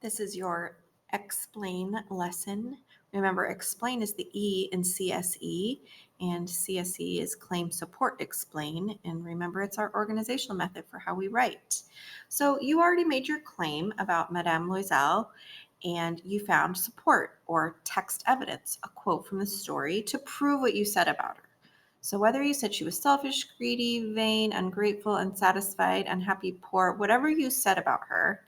This is your explain lesson. Remember, explain is the E in CSE, and CSE is claim support explain. And remember, it's our organizational method for how we write. So you already made your claim about Madame Loisel, and you found support or text evidence, a quote from the story to prove what you said about her. So whether you said she was selfish, greedy, vain, ungrateful, unsatisfied, unhappy, poor, whatever you said about her,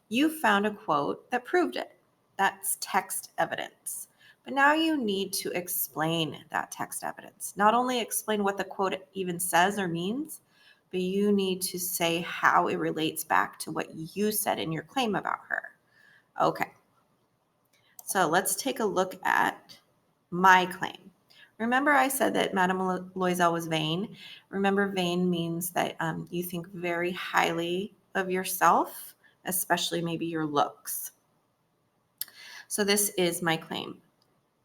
you found a quote that proved it. That's text evidence. But now you need to explain that text evidence. Not only explain what the quote even says or means, but you need to say how it relates back to what you said in your claim about her. Okay, so let's take a look at my claim. Remember, I said that Madame Loisel was vain. Remember, vain means that you think very highly of yourself, especially maybe your looks. So this is my claim.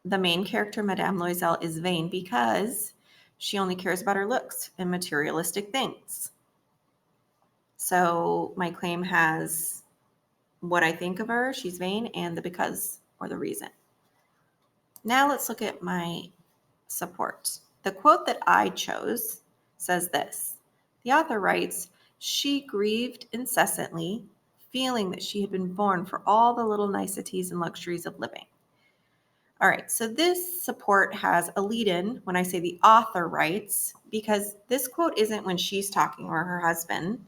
The main character, Madame Loisel, is vain because she only cares about her looks and materialistic things. So my claim has what I think of her, she's vain, and the because or the reason. Now let's look at my support. The quote that I chose says this. The author writes, "She grieved incessantly, feeling that she had been born for all the little niceties and luxuries of living." All right, so this support has a lead in when I say the author writes, because this quote isn't when she's talking or her husband.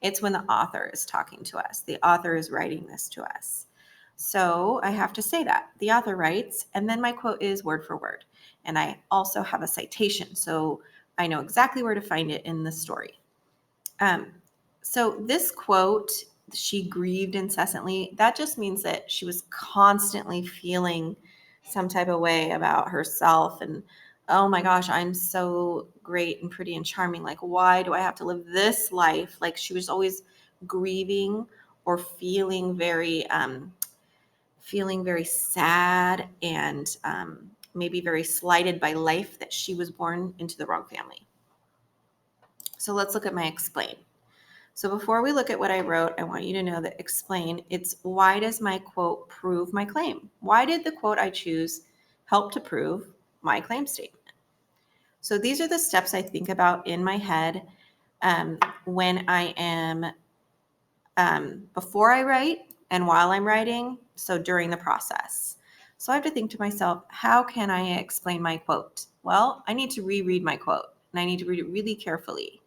It's when the author is talking to us. The author is writing this to us. So I have to say that. The author writes, and then my quote is word for word. And I also have a citation, so I know exactly where to find it in the story. So this quote, "She grieved incessantly," that just means that she was constantly feeling some type of way about herself and, oh my gosh, I'm so great and pretty and charming. Like, why do I have to live this life? Like, she was always grieving or feeling very sad and maybe very slighted by life that she was born into the wrong family. So let's look at my explain. So before we look at what I wrote, I want you to know that explain, it's why does my quote prove my claim? Why did the quote I choose help to prove my claim statement? So these are the steps I think about in my head when I am before I write and while I'm writing, so during the process. So I have to think to myself, how can I explain my quote? Well, I need to reread my quote and I need to read it really carefully.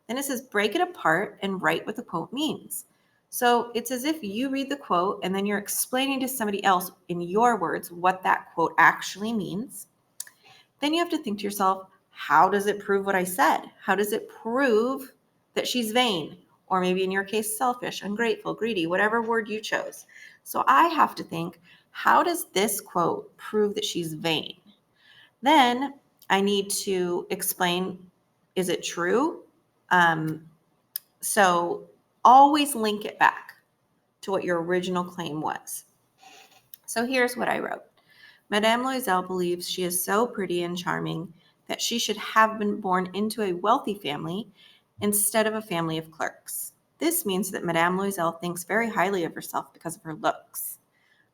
Then it says break it apart and write what the quote means. So it's as if you read the quote and then you're explaining to somebody else in your words what that quote actually means. Then you have to think to yourself, how does it prove what I said? How does it prove that she's vain? Or maybe in your case, selfish, ungrateful, greedy, whatever word you chose. So I have to think, how does this quote prove that she's vain? Then I need to explain, is it true? So always link it back to what your original claim was. So here's what I wrote. Madame Loisel believes she is so pretty and charming that she should have been born into a wealthy family instead of a family of clerks. This means that Madame Loisel thinks very highly of herself because of her looks.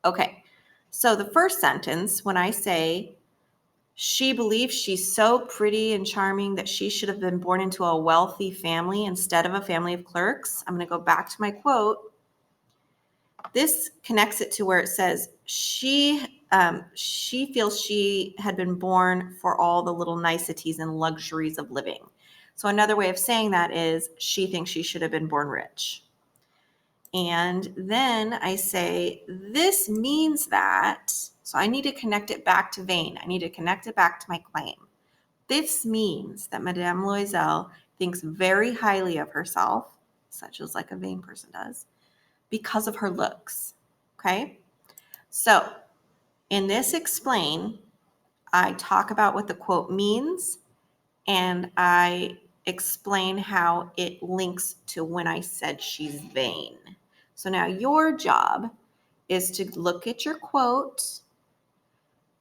Okay, so the first sentence, when I say she believes she's so pretty and charming that she should have been born into a wealthy family instead of a family of clerks, I'm going to go back to my quote. This connects it to where it says she feels she had been born for all the little niceties and luxuries of living. So another way of saying that is she thinks she should have been born rich. And then I say this means that, so I need to connect it back to vain. I need to connect it back to my claim. This means that Madame Loisel thinks very highly of herself, such as like a vain person does, because of her looks. Okay? So in this explain, I talk about what the quote means and I explain how it links to when I said she's vain. So now your job is to look at your quote,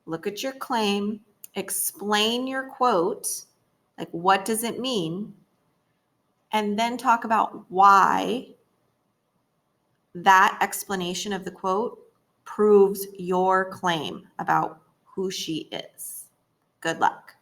look at your claim, explain your quote, like what does it mean, and then talk about why that explanation of the quote proves your claim about who she is. Good luck.